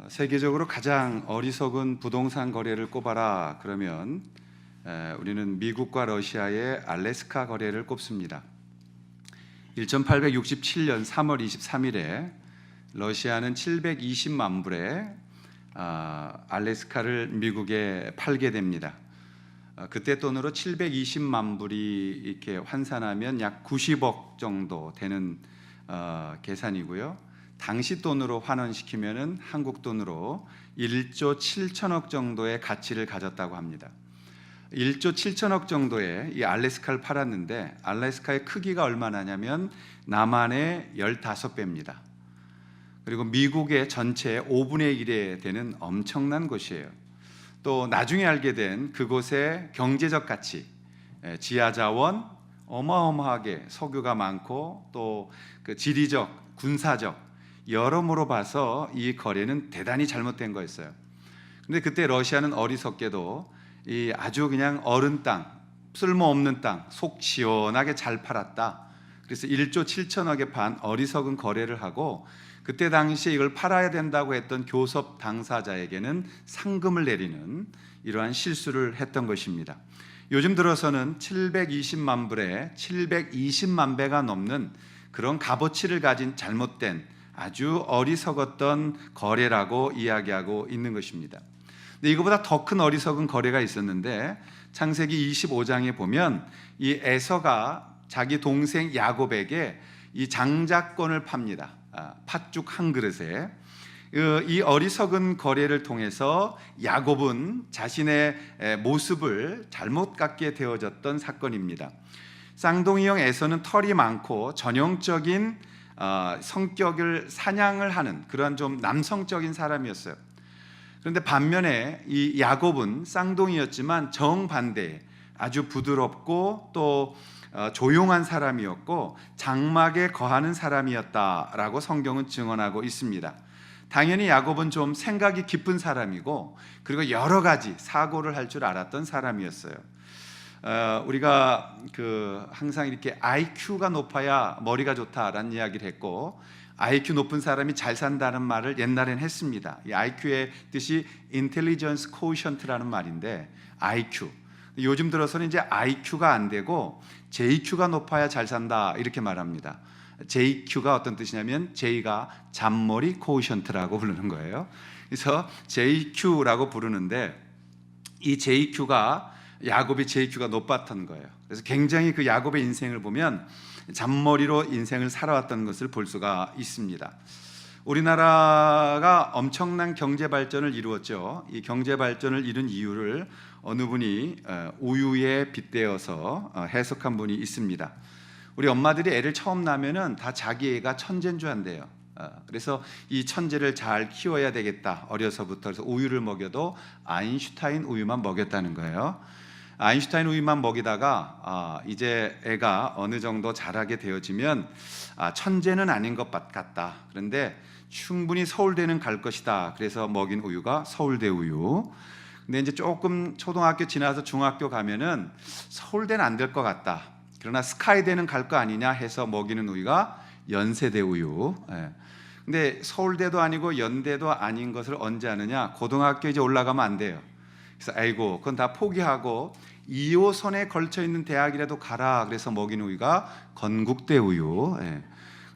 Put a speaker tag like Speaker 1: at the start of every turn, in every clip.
Speaker 1: 세계적으로 가장 어리석은 부동산 거래를 꼽아라 그러면 우리는 미국과 러시아의 알래스카 거래를 꼽습니다. 1867년 3월 23일에 러시아는 720만 불에 알래스카를 미국에 팔게 됩니다. 그때 돈으로 720만 불이 이렇게 환산하면 약 90억 정도 되는 계산이고요. 당시 돈으로 환원시키면은 한국 돈으로 1조 7천억 정도의 가치를 가졌다고 합니다. 1조 7천억 정도의 이 알래스카를 팔았는데 알래스카의 크기가 얼마나냐면 남한의 15배입니다. 그리고 미국의 전체 5분의 1에 되는 엄청난 곳이에요. 또 나중에 알게 된 그곳의 경제적 가치, 지하자원, 어마어마하게 석유가 많고 또 그 지리적, 군사적 여러모로 봐서 이 거래는 대단히 잘못된 거였어요. 근데 그때 러시아는 어리석게도 이 아주 그냥 어른 땅, 쓸모없는 땅, 속 시원하게 잘 팔았다. 그래서 1조 7천억에 판 어리석은 거래를 하고 그때 당시에 이걸 팔아야 된다고 했던 교섭 당사자에게는 상금을 내리는 이러한 실수를 했던 것입니다. 요즘 들어서는 720만 불에 720만 배가 넘는 그런 값어치를 가진 잘못된 아주 어리석었던 거래라고 이야기하고 있는 것입니다. 근데 이거보다 더 큰 어리석은 거래가 있었는데 창세기 25장에 보면 이 에서가 자기 동생 야곱에게 이 장자권을 팝니다. 팥죽 한 그릇에. 이 어리석은 거래를 통해서 야곱은 자신의 모습을 잘못 갖게 되어졌던 사건입니다. 쌍둥이형 에서는 털이 많고 전형적인 성격을 사냥을 하는 그런 좀 남성적인 사람이었어요. 그런데 반면에 이 야곱은 쌍둥이였지만 정반대에 아주 부드럽고 또 조용한 사람이었고 장막에 거하는 사람이었다라고 성경은 증언하고 있습니다. 당연히 야곱은 좀 생각이 깊은 사람이고 그리고 여러 가지 사고를 할 줄 알았던 사람이었어요. 우리가 항상 이렇게 IQ가 높아야 머리가 좋다라는 이야기를 했고 IQ 높은 사람이 잘 산다는 말을 옛날엔 했습니다. 이 IQ의 뜻이 Intelligence Quotient라는 말인데 IQ. 요즘 들어서는 이제 IQ가 안 되고 JQ가 높아야 잘 산다 이렇게 말합니다. JQ가 어떤 뜻이냐면 J가 잔머리 quotient라고 부르는 거예요. 그래서 JQ라고 부르는데 이 JQ가 야곱의 JQ가 높았던 거예요. 그래서 굉장히 그 야곱의 인생을 보면 잔머리로 인생을 살아왔던 것을 볼 수가 있습니다. 우리나라가 엄청난 경제 발전을 이루었죠. 이 경제 발전을 이룬 이유를 어느 분이 우유에 빗대어서 해석한 분이 있습니다. 우리 엄마들이 애를 처음 낳으면은 다 자기 애가 천재인 줄 안대요. 그래서 이 천재를 잘 키워야 되겠다. 어려서부터. 그래서 우유를 먹여도 아인슈타인 우유만 먹였다는 거예요. 아인슈타인 우유만 먹이다가 이제 애가 어느 정도 자라게 되어지면 천재는 아닌 것 같다. 그런데 충분히 서울대는 갈 것이다. 그래서 먹인 우유가 서울대 우유. 근데 이제 조금 초등학교 지나서 중학교 가면은 서울대는 안 될 것 같다. 그러나 스카이대는 갈 거 아니냐 해서 먹이는 우유가 연세대 우유. 근데 서울대도 아니고 연대도 아닌 것을 언제 아느냐? 고등학교 이제 올라가면 안 돼요. 그래서 아이고 그건 다 포기하고 2호선에 걸쳐 있는 대학이라도 가라. 그래서 먹이는 우유가 건국대 우유.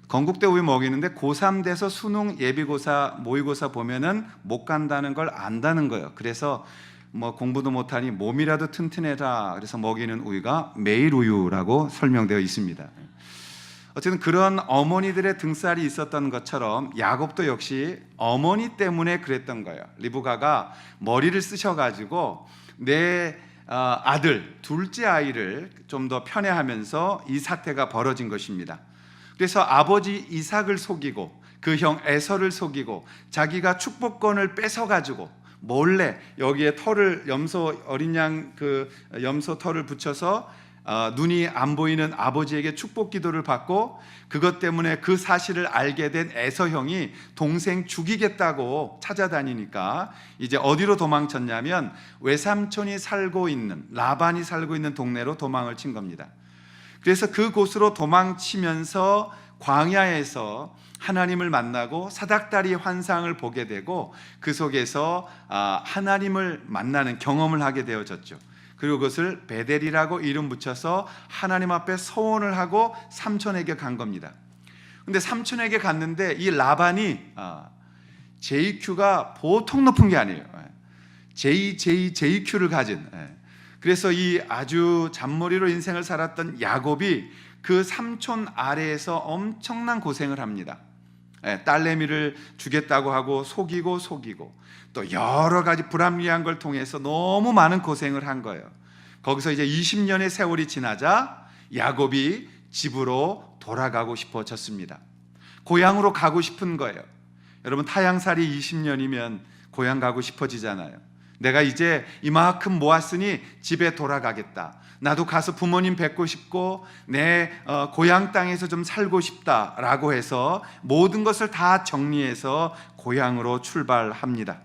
Speaker 1: 건국대 우유 먹이는데 고3 돼서 수능 예비고사 모의고사 보면은 못 간다는 걸 안다는 거예요. 그래서 뭐 공부도 못하니 몸이라도 튼튼해라. 그래서 먹이는 우유가 매일 우유라고 설명되어 있습니다. 어쨌든 그런 어머니들의 등살이 있었던 것처럼 야곱도 역시 어머니 때문에 그랬던 거예요. 리브가가 머리를 쓰셔가지고 내 아들 둘째 아이를 좀 더 편애하면서 이 사태가 벌어진 것입니다. 그래서 아버지 이삭을 속이고 그 형 에서를 속이고 자기가 축복권을 뺏어가지고 몰래 여기에 털을 염소 어린 양 그 염소 털을 붙여서 눈이 안 보이는 아버지에게 축복 기도를 받고 그것 때문에 그 사실을 알게 된 에서 형이 동생 죽이겠다고 찾아다니니까 이제 어디로 도망쳤냐면 외삼촌이 살고 있는 라반이 살고 있는 동네로 도망을 친 겁니다. 그래서 그곳으로 도망치면서 광야에서 하나님을 만나고 사닥다리 환상을 보게 되고 그 속에서 하나님을 만나는 경험을 하게 되어졌죠. 그리고 그것을 베델이라고 이름 붙여서 하나님 앞에 서원을 하고 삼촌에게 간 겁니다. 근데 삼촌에게 갔는데 이 라반이 JQ가 보통 높은 게 아니에요. JQ를 가진, 그래서 이 아주 잔머리로 인생을 살았던 야곱이 그 삼촌 아래에서 엄청난 고생을 합니다. 딸내미를 주겠다고 하고 속이고 또 여러 가지 불합리한 걸 통해서 너무 많은 고생을 한 거예요. 거기서 이제 20년의 세월이 지나자 야곱이 집으로 돌아가고 싶어졌습니다. 고향으로 가고 싶은 거예요. 여러분, 타향살이 20년이면 고향 가고 싶어지잖아요. 내가 이제 이만큼 모았으니 집에 돌아가겠다. 나도 가서 부모님 뵙고 싶고 내 고향 땅에서 좀 살고 싶다라고 해서 모든 것을 다 정리해서 고향으로 출발합니다.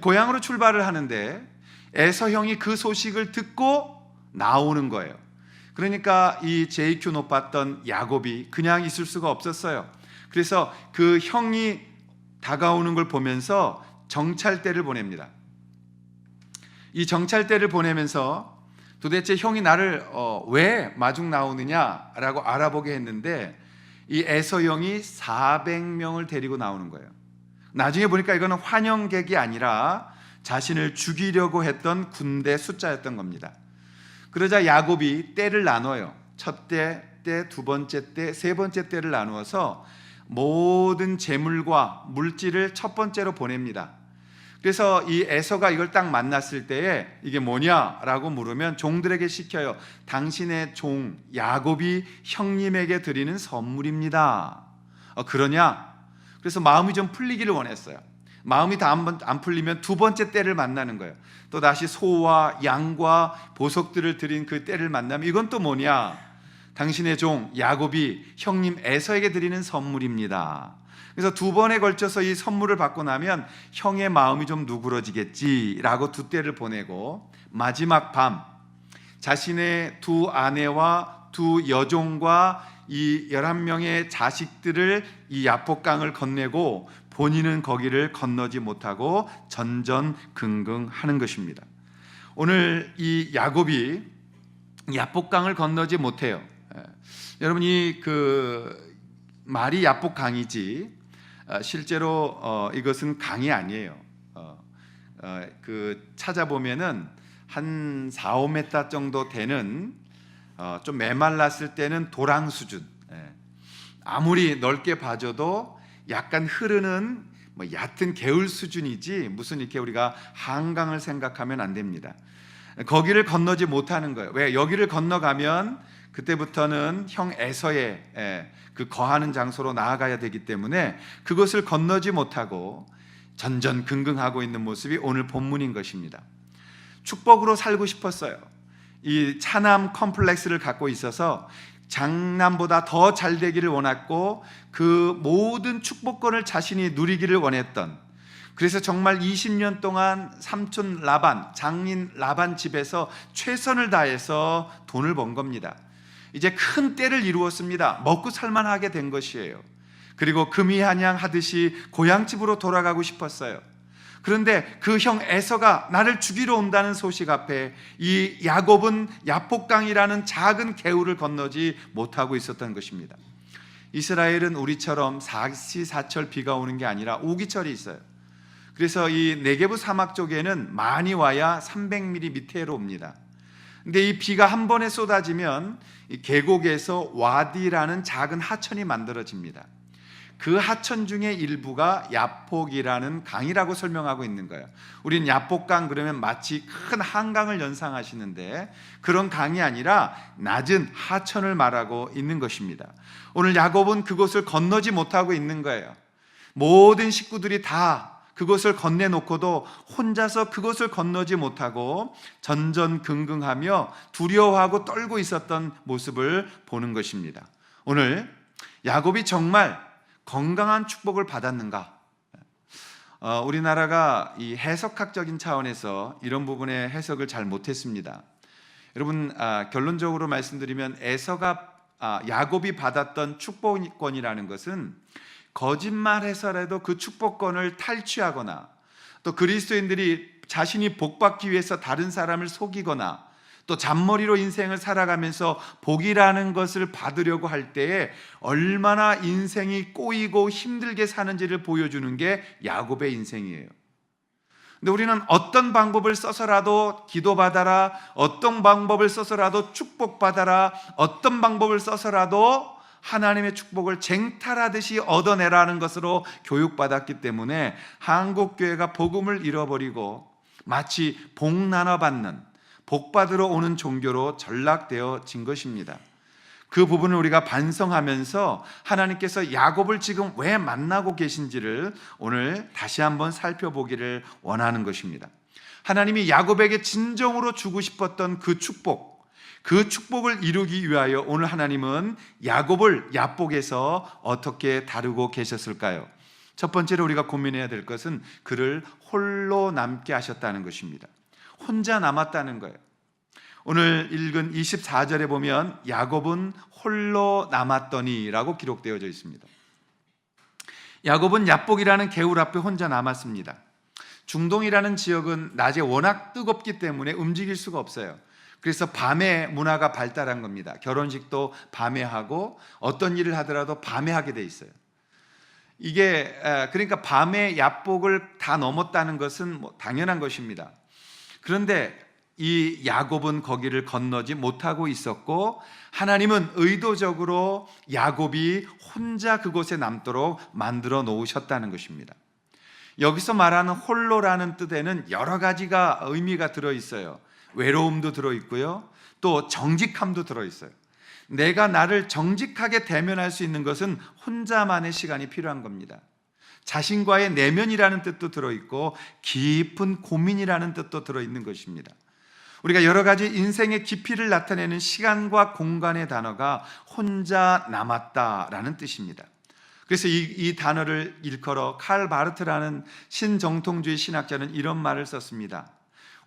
Speaker 1: 고향으로 출발을 하는데 에서 형이 그 소식을 듣고 나오는 거예요. 그러니까 이 JQ 높았던 야곱이 그냥 있을 수가 없었어요. 그래서 그 형이 다가오는 걸 보면서 정찰대를 보냅니다. 이 정찰대를 보내면서 도대체 형이 나를 왜 마중 나오느냐라고 알아보게 했는데 이 에서 형이 400명을 데리고 나오는 거예요. 나중에 보니까 이거는 환영객이 아니라 자신을 죽이려고 했던 군대 숫자였던 겁니다. 그러자 야곱이 떼를 나눠요. 첫 떼, 두 번째 떼, 세 번째 떼를 나누어서 모든 재물과 물질을 첫 번째로 보냅니다. 그래서 이 에서가 이걸 딱 만났을 때에 이게 뭐냐라고 물으면 종들에게 시켜요. 당신의 종 야곱이 형님에게 드리는 선물입니다. 그러냐? 그래서 마음이 좀 풀리기를 원했어요. 마음이 다 안 풀리면 두 번째 때를 만나는 거예요. 또 다시 소와 양과 보석들을 드린 그 때를 만나면 이건 또 뭐냐? 당신의 종 야곱이 형님 에서에게 드리는 선물입니다. 그래서 두 번에 걸쳐서 이 선물을 받고 나면 형의 마음이 좀 누그러지겠지라고 두 때를 보내고 마지막 밤 자신의 두 아내와 두 여종과 이 11명의 자식들을 이 야복강을 건네고 본인은 거기를 건너지 못하고 전전긍긍하는 것입니다. 오늘 이 야곱이 야복강을 건너지 못해요. 여러분, 그 말이 야복강이지 실제로 이것은 강이 아니에요. 그 찾아보면은 한 4, 5m 정도 되는 좀 메말랐을 때는 도랑 수준, 아무리 넓게 봐줘도 약간 흐르는 얕은 개울 수준이지 무슨 이렇게 우리가 한강을 생각하면 안 됩니다. 거기를 건너지 못하는 거예요. 왜? 여기를 건너가면 그때부터는 형 에서의 그 거하는 장소로 나아가야 되기 때문에 그것을 건너지 못하고 전전긍긍하고 있는 모습이 오늘 본문인 것입니다. 축복으로 살고 싶었어요. 이 차남 컴플렉스를 갖고 있어서 장남보다 더 잘 되기를 원했고 그 모든 축복권을 자신이 누리기를 원했던, 그래서 정말 20년 동안 삼촌 라반, 장인 라반 집에서 최선을 다해서 돈을 번 겁니다. 이제 큰 때를 이루었습니다. 먹고 살만하게 된 것이에요. 그리고 금이한양하듯이 고향집으로 돌아가고 싶었어요. 그런데 그 형 에서가 나를 죽이러 온다는 소식 앞에 이 야곱은 야복강이라는 작은 개울을 건너지 못하고 있었던 것입니다. 이스라엘은 우리처럼 사시사철 비가 오는 게 아니라 우기철이 있어요. 그래서 이 네게브 사막 쪽에는 많이 와야 300mm 밑으로 옵니다. 근데 이 비가 한 번에 쏟아지면 이 계곡에서 와디라는 작은 하천이 만들어집니다. 그 하천 중에 일부가 야폭이라는 강이라고 설명하고 있는 거예요. 우리는 야폭강 그러면 마치 큰 한강을 연상하시는데 그런 강이 아니라 낮은 하천을 말하고 있는 것입니다. 오늘 야곱은 그곳을 건너지 못하고 있는 거예요. 모든 식구들이 다 그것을 건네놓고도 혼자서 그것을 건너지 못하고 전전긍긍하며 두려워하고 떨고 있었던 모습을 보는 것입니다. 오늘 야곱이 정말 건강한 축복을 받았는가? 우리나라가 이 해석학적인 차원에서 이런 부분의 해석을 잘 못했습니다. 여러분, 결론적으로 말씀드리면 에서가 야곱이 받았던 축복권이라는 것은 거짓말해서라도 그 축복권을 탈취하거나 또 그리스도인들이 자신이 복받기 위해서 다른 사람을 속이거나 또 잔머리로 인생을 살아가면서 복이라는 것을 받으려고 할 때에 얼마나 인생이 꼬이고 힘들게 사는지를 보여주는 게 야곱의 인생이에요. 근데 우리는 어떤 방법을 써서라도 기도받아라, 어떤 방법을 써서라도 축복받아라, 어떤 방법을 써서라도 하나님의 축복을 쟁탈하듯이 얻어내라는 것으로 교육받았기 때문에 한국교회가 복음을 잃어버리고 마치 복 나눠받는, 복받으러 오는 종교로 전락되어진 것입니다. 그 부분을 우리가 반성하면서 하나님께서 야곱을 지금 왜 만나고 계신지를 오늘 다시 한번 살펴보기를 원하는 것입니다. 하나님이 야곱에게 진정으로 주고 싶었던 그 축복을 이루기 위하여 오늘 하나님은 야곱을 야복에서 어떻게 다루고 계셨을까요? 첫 번째로 우리가 고민해야 될 것은 그를 홀로 남게 하셨다는 것입니다. 혼자 남았다는 거예요. 오늘 읽은 24절에 보면 야곱은 홀로 남았더니 라고 기록되어져 있습니다. 야곱은 야복이라는 개울 앞에 혼자 남았습니다. 중동이라는 지역은 낮에 워낙 뜨겁기 때문에 움직일 수가 없어요. 그래서 밤에 문화가 발달한 겁니다. 결혼식도 밤에 하고 어떤 일을 하더라도 밤에 하게 돼 있어요. 이게 그러니까 밤에 야복을 다 넘었다는 것은 당연한 것입니다. 그런데 이 야곱은 거기를 건너지 못하고 있었고 하나님은 의도적으로 야곱이 혼자 그곳에 남도록 만들어 놓으셨다는 것입니다. 여기서 말하는 홀로라는 뜻에는 여러 가지가 의미가 들어있어요. 외로움도 들어있고요, 또 정직함도 들어있어요. 내가 나를 정직하게 대면할 수 있는 것은 혼자만의 시간이 필요한 겁니다. 자신과의 내면이라는 뜻도 들어있고 깊은 고민이라는 뜻도 들어있는 것입니다. 우리가 여러 가지 인생의 깊이를 나타내는 시간과 공간의 단어가 혼자 남았다라는 뜻입니다. 그래서 이 단어를 일컬어 칼 바르트라는 신정통주의 신학자는 이런 말을 썼습니다.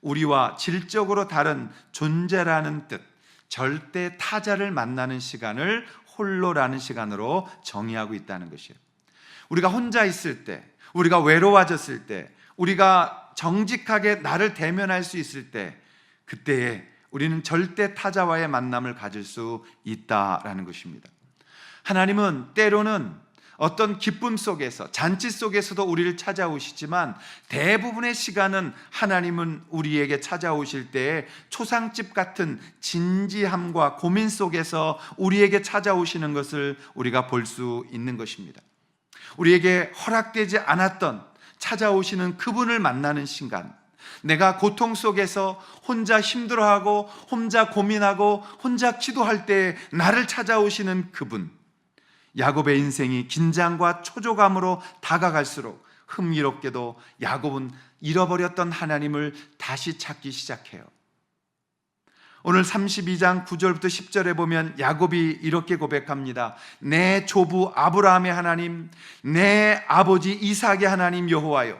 Speaker 1: 우리와 질적으로 다른 존재라는 뜻, 절대 타자를 만나는 시간을 홀로라는 시간으로 정의하고 있다는 것이에요. 우리가 혼자 있을 때, 우리가 외로워졌을 때, 우리가 정직하게 나를 대면할 수 있을 때, 그때에 우리는 절대 타자와의 만남을 가질 수 있다라는 것입니다. 하나님은 때로는 어떤 기쁨 속에서, 잔치 속에서도 우리를 찾아오시지만 대부분의 시간은 하나님은 우리에게 찾아오실 때에 초상집 같은 진지함과 고민 속에서 우리에게 찾아오시는 것을 우리가 볼 수 있는 것입니다. 우리에게 허락되지 않았던 찾아오시는 그분을 만나는 시간, 내가 고통 속에서 혼자 힘들어하고 혼자 고민하고 혼자 기도할 때 나를 찾아오시는 그분, 야곱의 인생이 긴장과 초조감으로 다가갈수록 흥미롭게도 야곱은 잃어버렸던 하나님을 다시 찾기 시작해요. 오늘 32장 9절부터 10절에 보면 야곱이 이렇게 고백합니다. 내 조부 아브라함의 하나님, 내 아버지 이삭의 하나님 여호와여,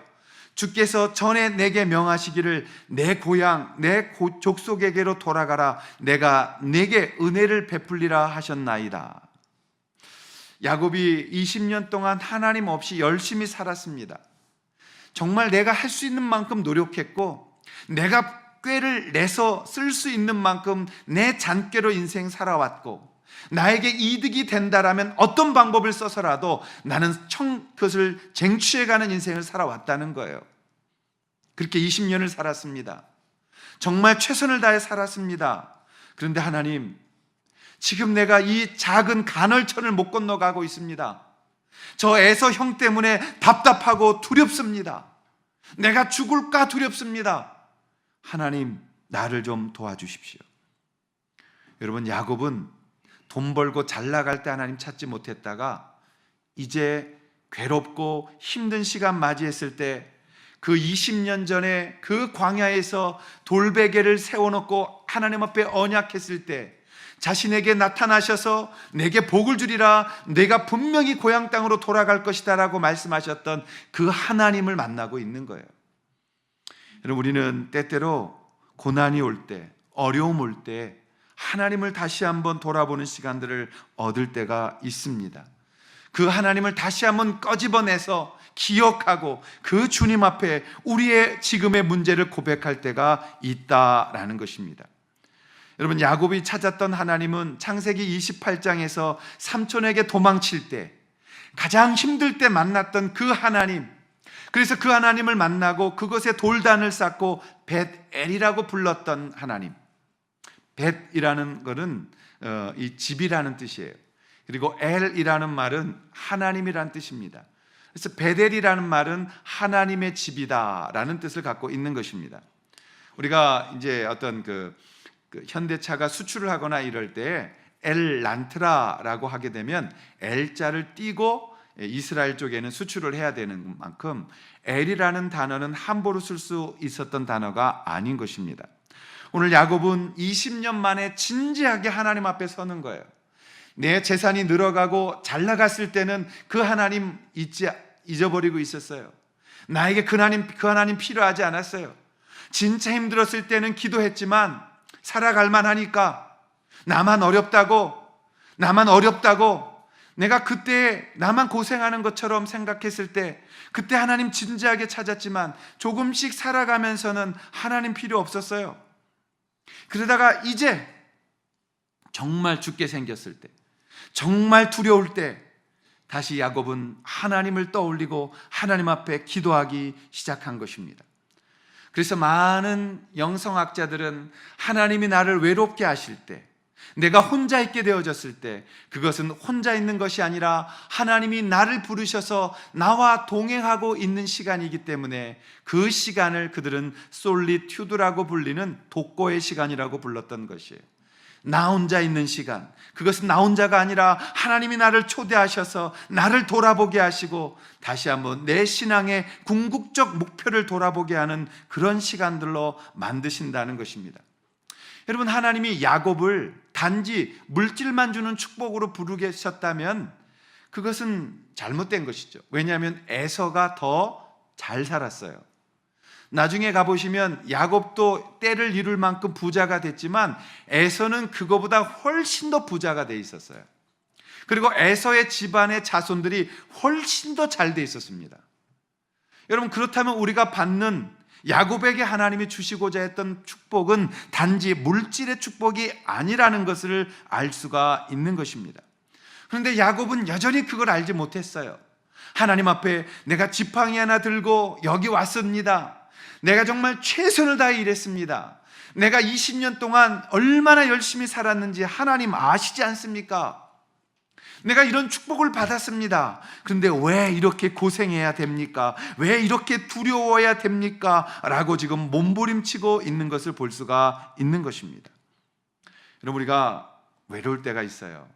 Speaker 1: 주께서 전에 내게 명하시기를 내 고향 내 족속에게로 돌아가라, 내가 내게 은혜를 베풀리라 하셨나이다. 야곱이 20년 동안 하나님 없이 열심히 살았습니다. 정말 내가 할 수 있는 만큼 노력했고 내가 꾀를 내서 쓸 수 있는 만큼 내 잔꾀로 인생 살아왔고 나에게 이득이 된다라면 어떤 방법을 써서라도 나는 그것을 쟁취해가는 인생을 살아왔다는 거예요. 그렇게 20년을 살았습니다. 정말 최선을 다해 살았습니다. 그런데 하나님, 지금 내가 이 작은 간헐천을 못 건너가고 있습니다. 저 에서 형 때문에 답답하고 두렵습니다. 내가 죽을까 두렵습니다. 하나님, 나를 좀 도와주십시오. 여러분, 야곱은 돈 벌고 잘 나갈 때 하나님 찾지 못했다가 이제 괴롭고 힘든 시간 맞이했을 때 그 20년 전에 그 광야에서 돌베개를 세워놓고 하나님 앞에 언약했을 때 자신에게 나타나셔서 내게 복을 주리라, 내가 분명히 고향 땅으로 돌아갈 것이다 라고 말씀하셨던 그 하나님을 만나고 있는 거예요. 여러분, 우리는 때때로 고난이 올 때, 어려움 올 때 하나님을 다시 한번 돌아보는 시간들을 얻을 때가 있습니다. 그 하나님을 다시 한번 꺼집어내서 기억하고 그 주님 앞에 우리의 지금의 문제를 고백할 때가 있다라는 것입니다. 여러분, 야곱이 찾았던 하나님은 창세기 28장에서 삼촌에게 도망칠 때 가장 힘들 때 만났던 그 하나님, 그래서 그 하나님을 만나고 그것에 돌단을 쌓고 벳엘이라고 불렀던 하나님. 벳이라는 것은 이 집이라는 뜻이에요. 그리고 엘이라는 말은 하나님이라는 뜻입니다. 그래서 벳엘이라는 말은 하나님의 집이다라는 뜻을 갖고 있는 것입니다. 우리가 이제 어떤 그 현대차가 수출을 하거나 이럴 때 엘란트라라고 하게 되면 L자를 띄고 이스라엘 쪽에는 수출을 해야 되는 만큼 엘이라는 단어는 함부로 쓸 수 있었던 단어가 아닌 것입니다. 오늘 야곱은 20년 만에 진지하게 하나님 앞에 서는 거예요. 내 재산이 늘어가고 잘 나갔을 때는 그 하나님 잊어버리고 있었어요. 나에게 그 하나님 필요하지 않았어요. 진짜 힘들었을 때는 기도했지만 살아갈 만하니까 나만 어렵다고 내가 그때 나만 고생하는 것처럼 생각했을 때 그때 하나님 진지하게 찾았지만 조금씩 살아가면서는 하나님 필요 없었어요. 그러다가 이제 정말 죽게 생겼을 때, 정말 두려울 때 다시 야곱은 하나님을 떠올리고 하나님 앞에 기도하기 시작한 것입니다. 그래서 많은 영성학자들은 하나님이 나를 외롭게 하실 때, 내가 혼자 있게 되어졌을 때 그것은 혼자 있는 것이 아니라 하나님이 나를 부르셔서 나와 동행하고 있는 시간이기 때문에 그 시간을 그들은 솔리튜드라고 불리는 독고의 시간이라고 불렀던 것이에요. 나 혼자 있는 시간, 그것은 나 혼자가 아니라 하나님이 나를 초대하셔서 나를 돌아보게 하시고 다시 한번 내 신앙의 궁극적 목표를 돌아보게 하는 그런 시간들로 만드신다는 것입니다. 여러분, 하나님이 야곱을 단지 물질만 주는 축복으로 부르셨다면 그것은 잘못된 것이죠. 왜냐하면 에서가 더 잘 살았어요. 나중에 가보시면 야곱도 때를 이룰 만큼 부자가 됐지만 에서는 그거보다 훨씬 더 부자가 돼 있었어요. 그리고 에서의 집안의 자손들이 훨씬 더 잘 돼 있었습니다. 여러분, 그렇다면 우리가 받는 야곱에게 하나님이 주시고자 했던 축복은 단지 물질의 축복이 아니라는 것을 알 수가 있는 것입니다. 그런데 야곱은 여전히 그걸 알지 못했어요. 하나님 앞에 내가 지팡이 하나 들고 여기 왔습니다. 내가 정말 최선을 다해 일했습니다. 내가 20년 동안 얼마나 열심히 살았는지 하나님 아시지 않습니까? 내가 이런 축복을 받았습니다. 그런데 왜 이렇게 고생해야 됩니까? 왜 이렇게 두려워야 됩니까? 라고 지금 몸부림치고 있는 것을 볼 수가 있는 것입니다. 여러분, 우리가 외로울 때가 있어요.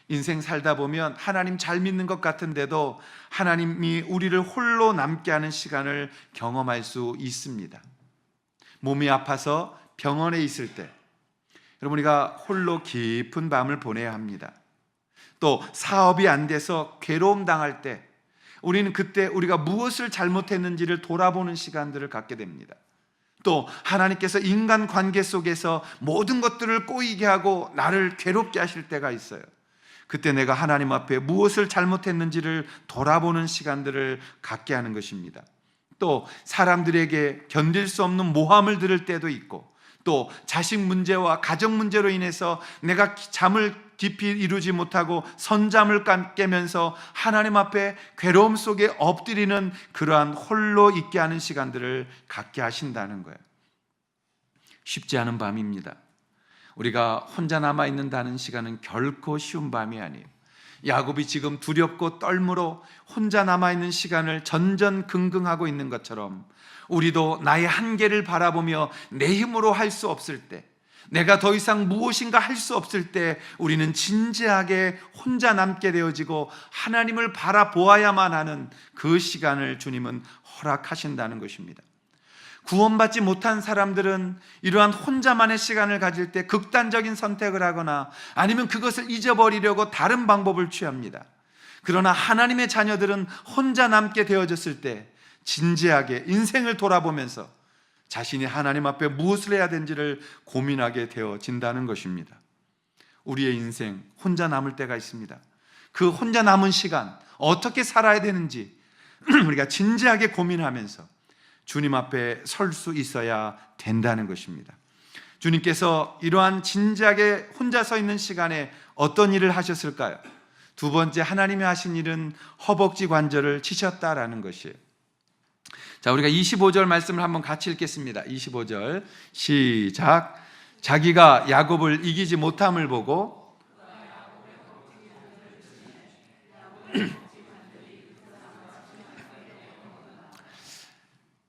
Speaker 1: 인생 살다 보면 하나님 잘 믿는 것 같은데도 하나님이 우리를 홀로 남게 하는 시간을 경험할 수 있습니다. 몸이 아파서 병원에 있을 때 여러분, 우리가 홀로 깊은 밤을 보내야 합니다. 또 사업이 안 돼서 괴로움 당할 때 우리는 그때 우리가 무엇을 잘못했는지를 돌아보는 시간들을 갖게 됩니다. 또 하나님께서 인간 관계 속에서 모든 것들을 꼬이게 하고 나를 괴롭게 하실 때가 있어요. 그때 내가 하나님 앞에 무엇을 잘못했는지를 돌아보는 시간들을 갖게 하는 것입니다. 또 사람들에게 견딜 수 없는 모함을 들을 때도 있고, 또 자식 문제와 가정 문제로 인해서 내가 잠을 깊이 이루지 못하고 선잠을 깨면서 하나님 앞에 괴로움 속에 엎드리는 그러한 홀로 있게 하는 시간들을 갖게 하신다는 거예요. 쉽지 않은 밤입니다. 우리가 혼자 남아있는다는 시간은 결코 쉬운 밤이 아니에요. 야곱이 지금 두렵고 떨므로 혼자 남아있는 시간을 전전긍긍하고 있는 것처럼 우리도 나의 한계를 바라보며 내 힘으로 할 수 없을 때, 내가 더 이상 무엇인가 할 수 없을 때 우리는 진지하게 혼자 남게 되어지고 하나님을 바라보아야만 하는 그 시간을 주님은 허락하신다는 것입니다. 구원받지 못한 사람들은 이러한 혼자만의 시간을 가질 때 극단적인 선택을 하거나 아니면 그것을 잊어버리려고 다른 방법을 취합니다. 그러나 하나님의 자녀들은 혼자 남게 되어졌을 때 진지하게 인생을 돌아보면서 자신이 하나님 앞에 무엇을 해야 되는지를 고민하게 되어진다는 것입니다. 우리의 인생 혼자 남을 때가 있습니다. 그 혼자 남은 시간 어떻게 살아야 되는지 우리가 진지하게 고민하면서 주님 앞에 설 수 있어야 된다는 것입니다. 주님께서 이러한 진지하게 혼자 서 있는 시간에 어떤 일을 하셨을까요? 두 번째, 하나님이 하신 일은 허벅지 관절을 치셨다라는 것이에요. 자, 우리가 25절 말씀을 한번 같이 읽겠습니다. 25절 시작. 자기가 야곱을 이기지 못함을 보고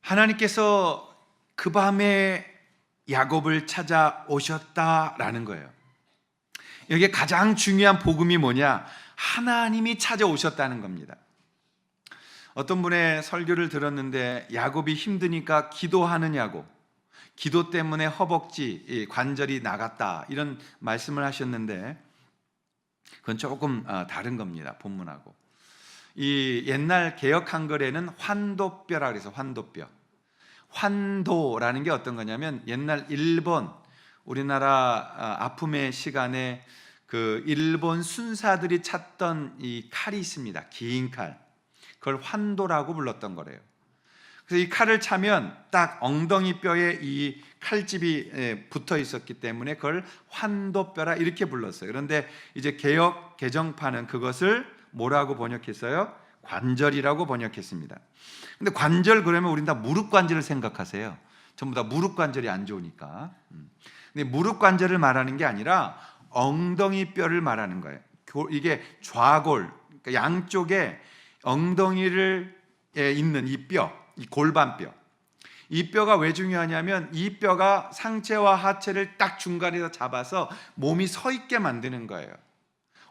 Speaker 1: 하나님께서 그 밤에 야곱을 찾아오셨다라는 거예요. 여기에 가장 중요한 복음이 뭐냐? 하나님이 찾아오셨다는 겁니다. 어떤 분의 설교를 들었는데 야곱이 힘드니까 기도하느냐고, 기도 때문에 허벅지 관절이 나갔다, 이런 말씀을 하셨는데 그건 조금 다른 겁니다. 본문하고. 이 옛날 개역 한글에는 환도뼈라 그래서 환도뼈. 환도라는 게 어떤 거냐면 옛날 일본, 우리나라 아픔의 시간에 그 일본 순사들이 찾던 이 칼이 있습니다. 긴 칼. 그걸 환도라고 불렀던 거래요. 그래서 이 칼을 차면 딱 엉덩이 뼈에 이 칼집이 붙어 있었기 때문에 그걸 환도뼈라 이렇게 불렀어요. 그런데 이제 개역 개정판은 그것을 뭐라고 번역했어요? 관절이라고 번역했습니다. 근데 관절 그러면 우린 다 무릎 관절을 생각하세요. 전부 다 무릎 관절이 안 좋으니까. 근데 무릎 관절을 말하는 게 아니라 엉덩이 뼈를 말하는 거예요. 이게 좌골, 그러니까 양쪽에 엉덩이를 있는 이 뼈, 이 골반뼈. 이 뼈가 왜 중요하냐면 이 뼈가 상체와 하체를 딱 중간에서 잡아서 몸이 서 있게 만드는 거예요.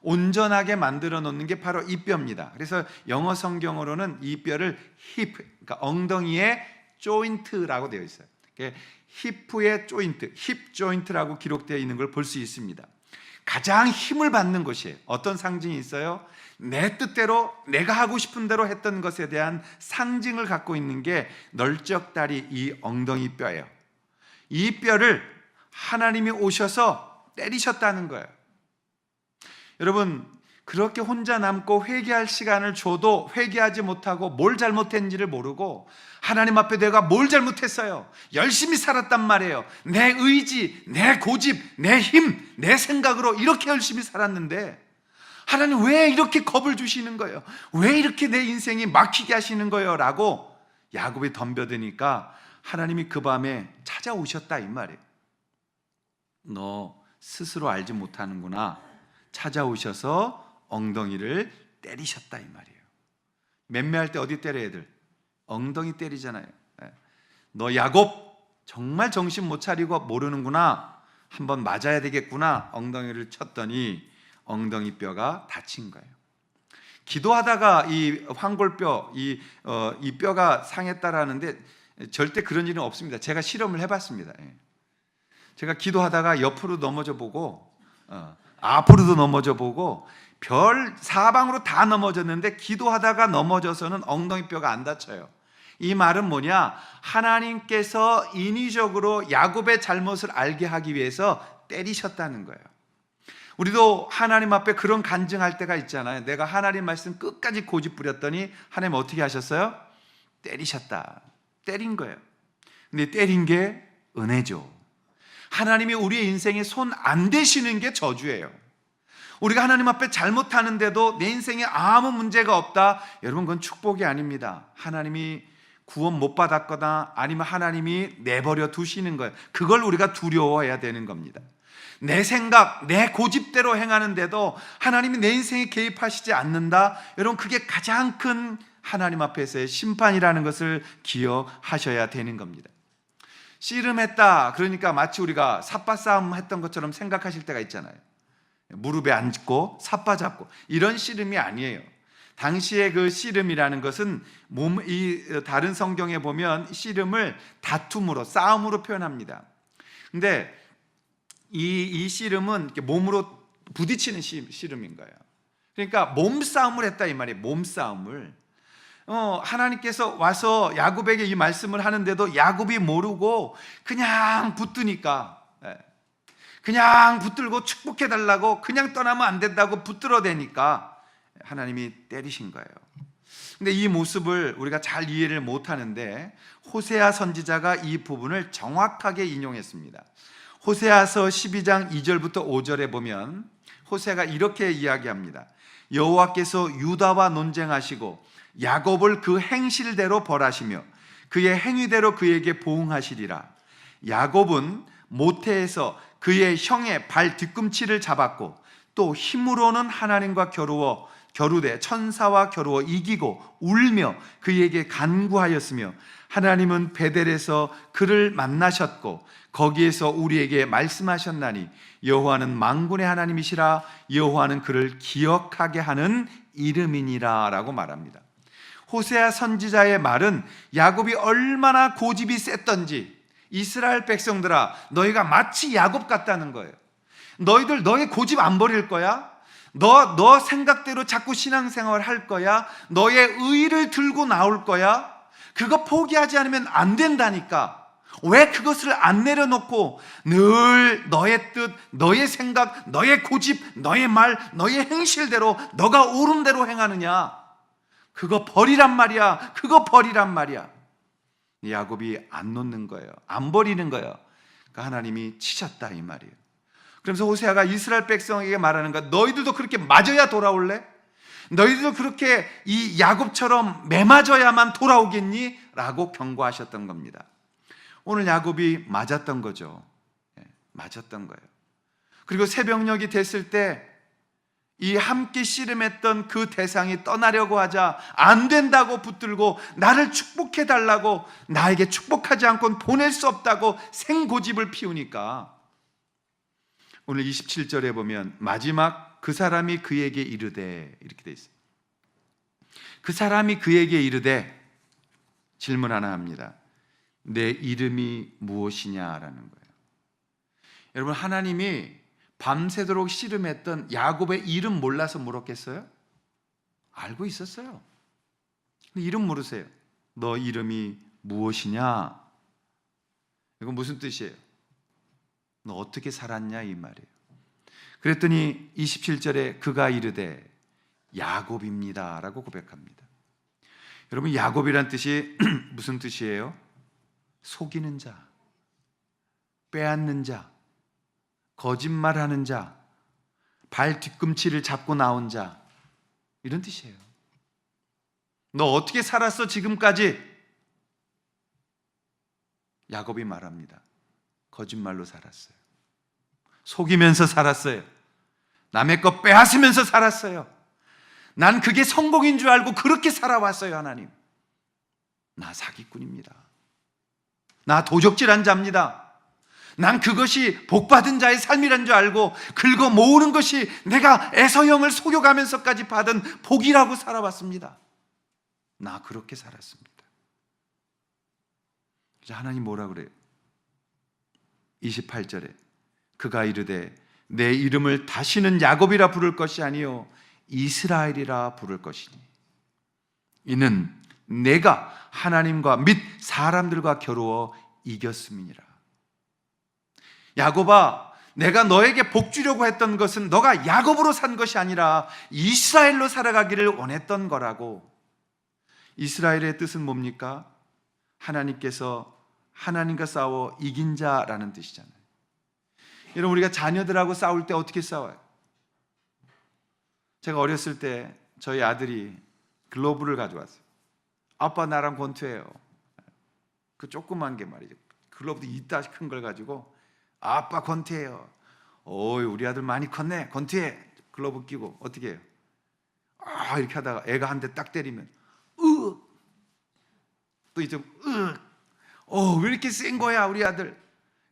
Speaker 1: 온전하게 만들어 놓는 게 바로 이 뼈입니다. 그래서 영어 성경으로는 이 뼈를 힙, 그러니까 엉덩이의 조인트라고 되어 있어요. 히프의 조인트, 힙 조인트라고 기록되어 있는 걸 볼 수 있습니다. 가장 힘을 받는 것이에요. 어떤 상징이 있어요? 내 뜻대로 내가 하고 싶은 대로 했던 것에 대한 상징을 갖고 있는 게 널쩍다리 이 엉덩이 뼈예요. 이 뼈를 하나님이 오셔서 때리셨다는 거예요. 여러분, 그렇게 혼자 남고 회개할 시간을 줘도 회개하지 못하고 뭘 잘못했는지를 모르고 하나님 앞에 내가 뭘 잘못했어요? 열심히 살았단 말이에요. 내 의지, 내 고집, 내 힘, 내 생각으로 이렇게 열심히 살았는데 하나님 왜 이렇게 겁을 주시는 거예요? 왜 이렇게 내 인생이 막히게 하시는 거예요? 라고 야곱이 덤벼드니까 하나님이 그 밤에 찾아오셨다 이 말이에요. 너 스스로 알지 못하는구나. 찾아오셔서 엉덩이를 때리셨다 이 말이에요. 맴매할 때 어디 때려야 돼? 엉덩이 때리잖아요. 너 야곱 정말 정신 못 차리고 모르는구나. 한번 맞아야 되겠구나. 엉덩이를 쳤더니 엉덩이 뼈가 다친 거예요. 기도하다가 이 환골뼈, 이 뼈가 상했다라는데 절대 그런 일은 없습니다. 제가 실험을 해봤습니다. 제가 기도하다가 옆으로 넘어져 보고 앞으로도 넘어져 보고 별 사방으로 다 넘어졌는데 기도하다가 넘어져서는 엉덩이 뼈가 안 다쳐요. 이 말은 뭐냐? 하나님께서 인위적으로 야곱의 잘못을 알게 하기 위해서 때리셨다는 거예요. 우리도 하나님 앞에 그런 간증할 때가 있잖아요. 내가 하나님 말씀 끝까지 고집 부렸더니 하나님 어떻게 하셨어요? 때리셨다. 때린 거예요. 근데 때린 게 은혜죠. 하나님이 우리의 인생에 손 안 대시는 게 저주예요. 우리가 하나님 앞에 잘못하는데도 내 인생에 아무 문제가 없다. 여러분, 그건 축복이 아닙니다. 하나님이 구원 못 받았거나 아니면 하나님이 내버려 두시는 거예요. 그걸 우리가 두려워해야 되는 겁니다. 내 생각, 내 고집대로 행하는데도 하나님이 내 인생에 개입하시지 않는다. 여러분, 그게 가장 큰 하나님 앞에서의 심판이라는 것을 기억하셔야 되는 겁니다. 씨름했다 그러니까 마치 우리가 삿바 싸움 했던 것처럼 생각하실 때가 있잖아요. 무릎에 앉고 삿바 잡고 이런 씨름이 아니에요. 당시에 그 씨름이라는 것은 다른 성경에 보면 씨름을 다툼으로, 싸움으로 표현합니다. 근데 이 씨름은 이렇게 몸으로 부딪히는 씨름인 거예요. 그러니까 몸싸움을 했다 이 말이에요. 몸싸움을. 하나님께서 와서 야곱에게 이 말씀을 하는데도 야곱이 모르고 그냥 붙드니까, 그냥 붙들고 축복해달라고, 그냥 떠나면 안 된다고 붙들어대니까 하나님이 때리신 거예요. 근데 이 모습을 우리가 잘 이해를 못하는데 호세아 선지자가 이 부분을 정확하게 인용했습니다. 호세아서 12장 2절부터 5절에 보면 호세아가 이렇게 이야기합니다. 여호와께서 유다와 논쟁하시고 야곱을 그 행실대로 벌하시며 그의 행위대로 그에게 보응하시리라. 야곱은 모태에서 그의 형의 발 뒤꿈치를 잡았고 또 힘으로는 하나님과 겨루되 천사와 겨루어 이기고 울며 그에게 간구하였으며 하나님은 베델에서 그를 만나셨고 거기에서 우리에게 말씀하셨나니 여호와는 만군의 하나님이시라. 여호와는 그를 기억하게 하는 이름이니라 라고 말합니다. 호세아 선지자의 말은 야곱이 얼마나 고집이 셌던지, 이스라엘 백성들아 너희가 마치 야곱 같다는 거예요. 너희들 너의 고집 안 버릴 거야? 너 생각대로 자꾸 신앙생활 할 거야? 너의 의를 들고 나올 거야? 그거 포기하지 않으면 안 된다니까. 왜 그것을 안 내려놓고 늘 너의 뜻, 너의 생각, 너의 고집, 너의 말, 너의 행실대로 너가 옳은 대로 행하느냐? 그거 버리란 말이야. 그거 버리란 말이야. 야곱이 안 놓는 거예요. 안 버리는 거예요. 그러니까 하나님이 치셨다 이 말이에요. 그러면서 호세아가 이스라엘 백성에게 말하는 거야. 너희들도 그렇게 맞아야 돌아올래? 너희들도 그렇게 이 야곱처럼 매맞아야만 돌아오겠니? 라고 경고하셨던 겁니다. 오늘 야곱이 맞았던 거죠. 맞았던 거예요. 그리고 새벽녘이 됐을 때 이 함께 씨름했던 그 대상이 떠나려고 하자 안 된다고 붙들고 나를 축복해 달라고, 나에게 축복하지 않고는 보낼 수 없다고 생고집을 피우니까 오늘 27절에 보면 마지막 그 사람이 그에게 이르되 이렇게 돼 있어요. 그 사람이 그에게 이르되 질문 하나 합니다. 내 이름이 무엇이냐라는 거예요. 여러분, 하나님이 밤새도록 씨름했던 야곱의 이름 몰라서 물었겠어요? 알고 있었어요. 이름 물으세요. 너 이름이 무엇이냐? 이건 무슨 뜻이에요? 너 어떻게 살았냐 이 말이에요. 그랬더니 27절에 그가 이르되 야곱입니다 라고 고백합니다. 여러분, 야곱이란 뜻이 무슨 뜻이에요? 속이는 자, 빼앗는 자, 거짓말하는 자, 발 뒤꿈치를 잡고 나온 자, 이런 뜻이에요. 너 어떻게 살았어 지금까지? 야곱이 말합니다. 거짓말로 살았어요. 속이면서 살았어요. 남의 것 빼앗으면서 살았어요. 난 그게 성공인 줄 알고 그렇게 살아왔어요. 하나님, 나 사기꾼입니다. 나 도적질한 자입니다. 난 그것이 복받은 자의 삶이란 줄 알고 긁어 모으는 것이 내가 에서형을 속여가면서까지 받은 복이라고 살아왔습니다. 나 그렇게 살았습니다. 이제 하나님 뭐라 그래요? 28절에 그가 이르되 내 이름을 다시는 야곱이라 부를 것이 아니요 이스라엘이라 부를 것이니 이는 내가 하나님과 및 사람들과 겨루어 이겼음이니라. 야곱아, 내가 너에게 복 주려고 했던 것은 너가 야곱으로 산 것이 아니라 이스라엘로 살아가기를 원했던 거라고. 이스라엘의 뜻은 뭡니까? 하나님께서 하나님과 싸워 이긴 자라는 뜻이잖아요. 여러분, 우리가 자녀들하고 싸울 때 어떻게 싸워요? 제가 어렸을 때 저희 아들이 글로브를 가져왔어요. 아빠 나랑 권투해요. 그 조그만 게 말이죠. 글로브도 이따 큰 걸 가지고 아빠 권투해요. 어이, 우리 아들 많이 컸네. 권투해. 글로브 끼고 어떻게 해요? 이렇게 하다가 애가 한 대 딱 때리면 또 이제 왜 이렇게 센 거야 우리 아들.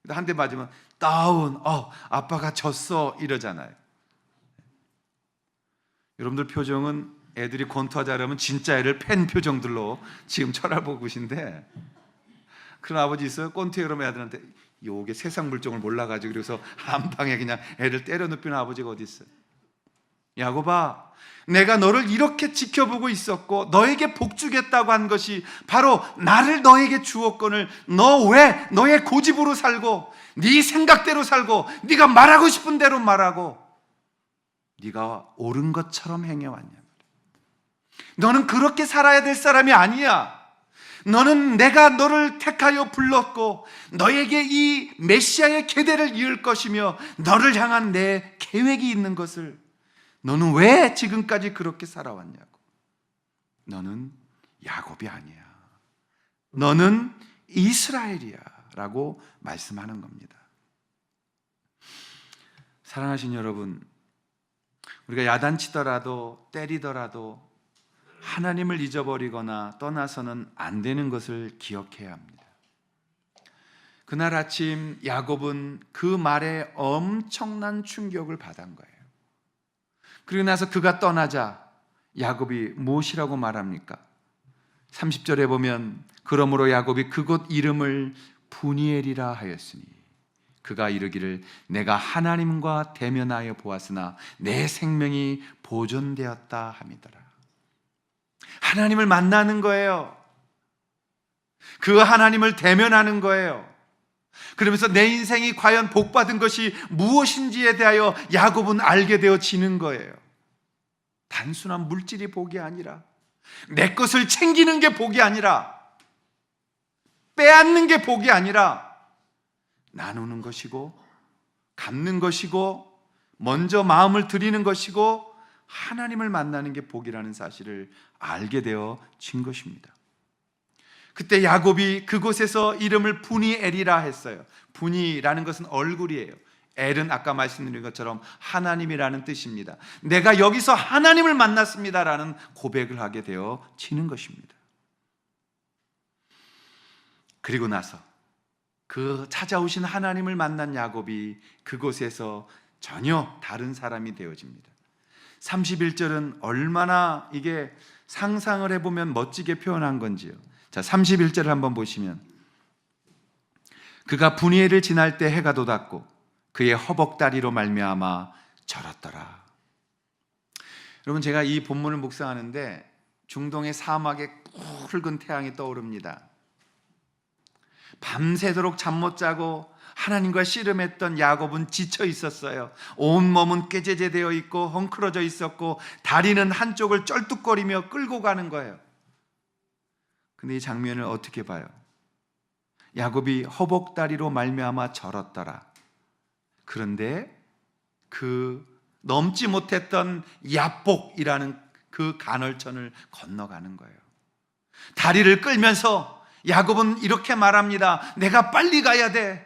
Speaker 1: 한 대 맞으면 다운. 아빠가 졌어 이러잖아요. 여러분들 표정은 애들이 권투하자 그러면 진짜 애를 팬 표정들로 지금 쳐다보고 계신데, 그런 아버지 있어요? 권투해 그러면 애들한테 요게 세상 물정을 몰라가지고 그래서 한 방에 그냥 애를 때려 눕히는 아버지가 어디 있어요? 야곱아, 내가 너를 이렇게 지켜보고 있었고 너에게 복 주겠다고 한 것이 바로 나를 너에게 주었거늘 너 왜 너의 고집으로 살고 네 생각대로 살고 네가 말하고 싶은 대로 말하고 네가 옳은 것처럼 행해왔냐. 너는 그렇게 살아야 될 사람이 아니야. 너는 내가 너를 택하여 불렀고 너에게 이 메시아의 계대를 이을 것이며 너를 향한 내 계획이 있는 것을 너는 왜 지금까지 그렇게 살아왔냐고. 너는 야곱이 아니야. 너는 이스라엘이야 라고 말씀하는 겁니다. 사랑하신 여러분, 우리가 야단치더라도 때리더라도 하나님을 잊어버리거나 떠나서는 안 되는 것을 기억해야 합니다. 그날 아침 야곱은 그 말에 엄청난 충격을 받은 거예요. 그리고 나서 그가 떠나자 야곱이 무엇이라고 말합니까? 30절에 보면 그러므로 야곱이 그곳 이름을 브니엘이라 하였으니 그가 이르기를 내가 하나님과 대면하여 보았으나 내 생명이 보존되었다 함이더라. 하나님을 만나는 거예요. 그 하나님을 대면하는 거예요. 그러면서 내 인생이 과연 복받은 것이 무엇인지에 대하여 야곱은 알게 되어지는 거예요. 단순한 물질이 복이 아니라, 내 것을 챙기는 게 복이 아니라, 빼앗는 게 복이 아니라 나누는 것이고 갚는 것이고 먼저 마음을 드리는 것이고 하나님을 만나는 게 복이라는 사실을 알게 되어진 것입니다. 그때 야곱이 그곳에서 이름을 브니엘이라 했어요. 브니라는 것은 얼굴이에요. 엘은 아까 말씀드린 것처럼 하나님이라는 뜻입니다. 내가 여기서 하나님을 만났습니다라는 고백을 하게 되어지는 것입니다. 그리고 나서 그 찾아오신 하나님을 만난 야곱이 그곳에서 전혀 다른 사람이 되어집니다. 31절은 얼마나 이게 상상을 해보면 멋지게 표현한 건지요. 자, 31절을 한번 보시면 그가 브니엘을 지날 때 해가 돋았고 그의 허벅다리로 말미암아 절었더라. 여러분, 제가 이 본문을 묵상하는데 중동의 사막에 붉은 태양이 떠오릅니다. 밤새도록 잠 못 자고 하나님과 씨름했던 야곱은 지쳐 있었어요. 온 몸은 꾀제제되어 있고 헝클어져 있었고 다리는 한쪽을 쩔뚝거리며 끌고 가는 거예요. 근데 이 장면을 어떻게 봐요? 야곱이 허벅다리로 말미암아 절었더라. 그런데 그 넘지 못했던 야복이라는 그 간헐천을 건너가는 거예요. 다리를 끌면서 야곱은 이렇게 말합니다. 내가 빨리 가야 돼.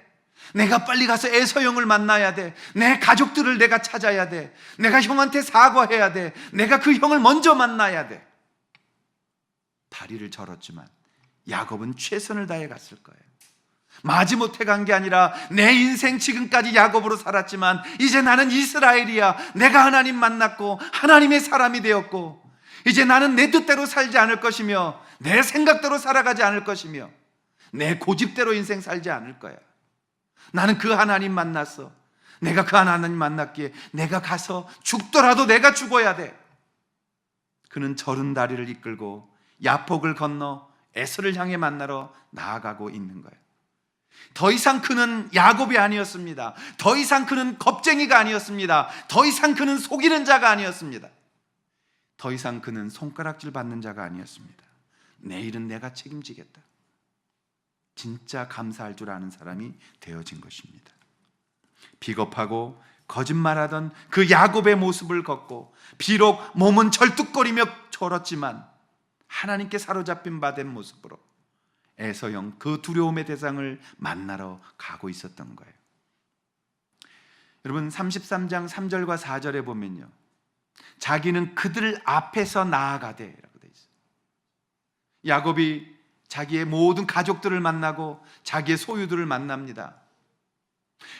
Speaker 1: 내가 빨리 가서 에서 형을 만나야 돼. 내 가족들을 내가 찾아야 돼. 내가 형한테 사과해야 돼. 내가 그 형을 먼저 만나야 돼. 다리를 절었지만 야곱은 최선을 다해 갔을 거예요. 마지못해 간 게 아니라 내 인생 지금까지 야곱으로 살았지만 이제 나는 이스라엘이야. 내가 하나님 만났고 하나님의 사람이 되었고 이제 나는 내 뜻대로 살지 않을 것이며 내 생각대로 살아가지 않을 것이며 내 고집대로 인생 살지 않을 거야. 나는 그 하나님 만났어. 내가 그 하나님 만났기에 내가 가서 죽더라도 내가 죽어야 돼. 그는 절은 다리를 이끌고 야복을 건너 에서를 향해 만나러 나아가고 있는 거예요. 더 이상 그는 야곱이 아니었습니다. 더 이상 그는 겁쟁이가 아니었습니다. 더 이상 그는 속이는 자가 아니었습니다. 더 이상 그는 손가락질 받는 자가 아니었습니다. 내일은 내가 책임지겠다. 진짜 감사할 줄 아는 사람이 되어진 것입니다. 비겁하고 거짓말하던 그 야곱의 모습을 걷고 비록 몸은 절뚝거리며 졸었지만 하나님께 사로잡힌 바 된 모습으로 에서형 그 두려움의 대상을 만나러 가고 있었던 거예요. 여러분, 33장 3절과 4절에 보면요, 자기는 그들 앞에서 나아가되 라고 되어 있어요. 야곱이 자기의 모든 가족들을 만나고 자기의 소유들을 만납니다.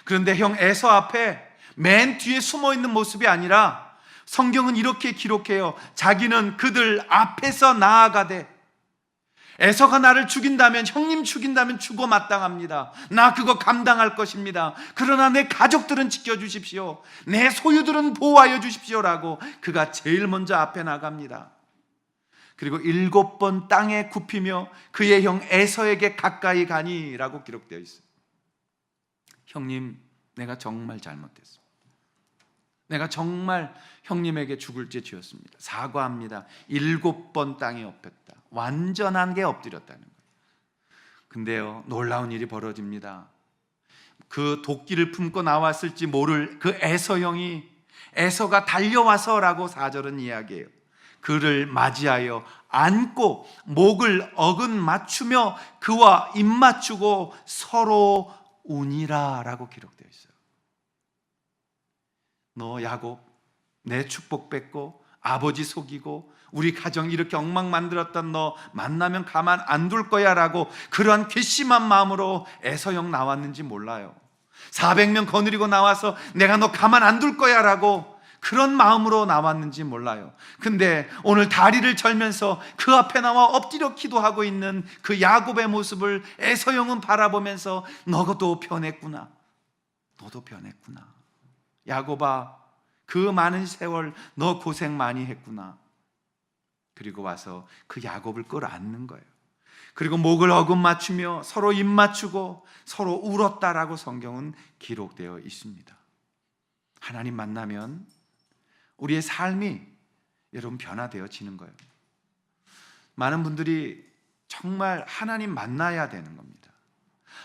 Speaker 1: 그런데 형 에서 앞에 맨 뒤에 숨어 있는 모습이 아니라 성경은 이렇게 기록해요. 자기는 그들 앞에서 나아가되, 에서가 나를 죽인다면, 형님 죽인다면 죽어 마땅합니다. 나 그거 감당할 것입니다. 그러나 내 가족들은 지켜주십시오. 내 소유들은 보호하여 주십시오라고 그가 제일 먼저 앞에 나갑니다. 그리고 7번 땅에 굽히며 그의 형 에서에게 가까이 가니라고 기록되어 있어요. 형님, 내가 정말 잘못했습니다. 내가 정말 형님에게 죽을 죄 지었습니다. 사과합니다. 7번 땅에 엎였다. 완전한 게 엎드렸다는 거예요. 근데요, 놀라운 일이 벌어집니다. 그 도끼를 품고 나왔을지 모를 그 에서가 달려와서라고 4절은 이야기해요. 그를 맞이하여 안고 목을 어긋 맞추며 그와 입 맞추고 서로 우니라 라고 기록되어 있어요. 너 야곱, 내 축복 뺏고 아버지 속이고 우리 가정 이렇게 엉망 만들었던 너 만나면 가만 안 둘 거야 라고 그러한 괘씸한 마음으로 에서형 나왔는지 몰라요. 400명 거느리고 나와서 내가 너 가만 안 둘 거야 라고 그런 마음으로 나왔는지 몰라요. 근데 오늘 다리를 절면서 그 앞에 나와 엎드려 기도하고 있는 그 야곱의 모습을 에서형은 바라보면서 너도 변했구나. 너도 변했구나. 야곱아, 그 많은 세월 너 고생 많이 했구나. 그리고 와서 그 야곱을 끌어안는 거예요. 그리고 목을 어긋 맞추며 서로 입 맞추고 서로 울었다라고 성경은 기록되어 있습니다. 하나님 만나면 우리의 삶이 여러분 변화되어지는 거예요. 많은 분들이 정말 하나님 만나야 되는 겁니다.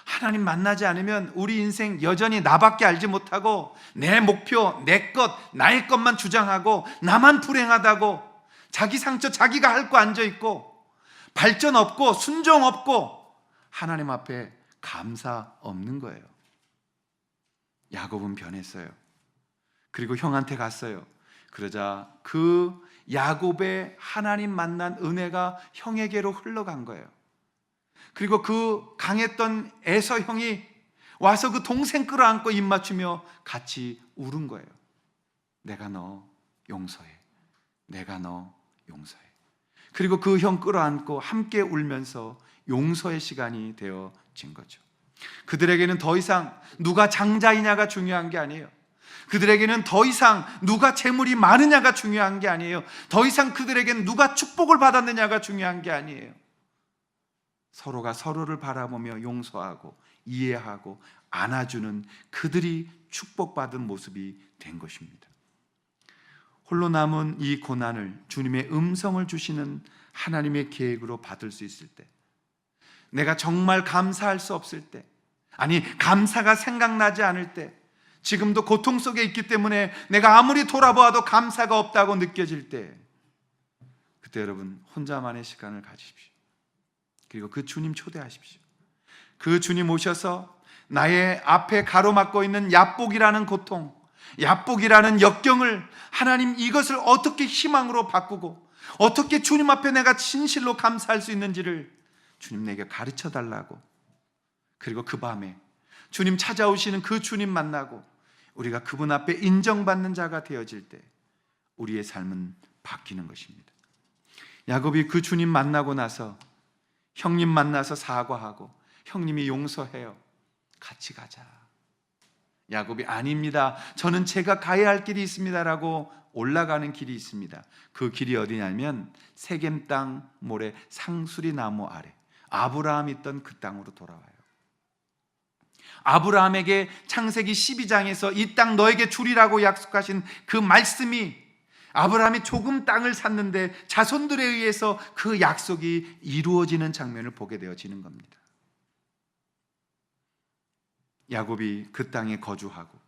Speaker 1: 하나님 만나지 않으면 우리 인생 여전히 나밖에 알지 못하고 내 목표, 내 것, 나의 것만 주장하고 나만 불행하다고 자기 상처 자기가 핥고 앉아있고 발전 없고 순종 없고 하나님 앞에 감사 없는 거예요. 야곱은 변했어요. 그리고 형한테 갔어요. 그러자 그 야곱의 하나님 만난 은혜가 형에게로 흘러간 거예요. 그리고 그 강했던 에서 형이 와서 그 동생 끌어안고 입 맞추며 같이 울은 거예요. 내가 너 용서해. 내가 너 용서해. 그리고 그 형 끌어안고 함께 울면서 용서의 시간이 되어진 거죠. 그들에게는 더 이상 누가 장자이냐가 중요한 게 아니에요. 그들에게는 더 이상 누가 재물이 많으냐가 중요한 게 아니에요. 더 이상 그들에게는 누가 축복을 받았느냐가 중요한 게 아니에요. 서로가 서로를 바라보며 용서하고 이해하고 안아주는 그들이 축복받은 모습이 된 것입니다. 홀로 남은 이 고난을 주님의 음성을 주시는 하나님의 계획으로 받을 수 있을 때, 내가 정말 감사할 수 없을 때, 아니 감사가 생각나지 않을 때, 지금도 고통 속에 있기 때문에 내가 아무리 돌아보아도 감사가 없다고 느껴질 때, 그때 여러분 혼자만의 시간을 가지십시오. 그리고 그 주님 초대하십시오. 그 주님 오셔서 나의 앞에 가로막고 있는 야복이라는 고통, 야복이라는 역경을 하나님 이것을 어떻게 희망으로 바꾸고 어떻게 주님 앞에 내가 진실로 감사할 수 있는지를 주님 내게 가르쳐 달라고, 그리고 그 밤에 주님 찾아오시는 그 주님 만나고 우리가 그분 앞에 인정받는 자가 되어질 때 우리의 삶은 바뀌는 것입니다. 야곱이 그 주님 만나고 나서 형님 만나서 사과하고 형님이 용서해요. 같이 가자. 야곱이 아닙니다. 저는 제가 가야 할 길이 있습니다라고 올라가는 길이 있습니다. 그 길이 어디냐면 세겜 땅 모래 상수리 나무 아래 아브라함이 있던 그 땅으로 돌아와요. 아브라함에게 창세기 12장에서 이 땅 너에게 주리라고 약속하신 그 말씀이, 아브라함이 조금 땅을 샀는데 자손들에 의해서 그 약속이 이루어지는 장면을 보게 되어지는 겁니다. 야곱이 그 땅에 거주하고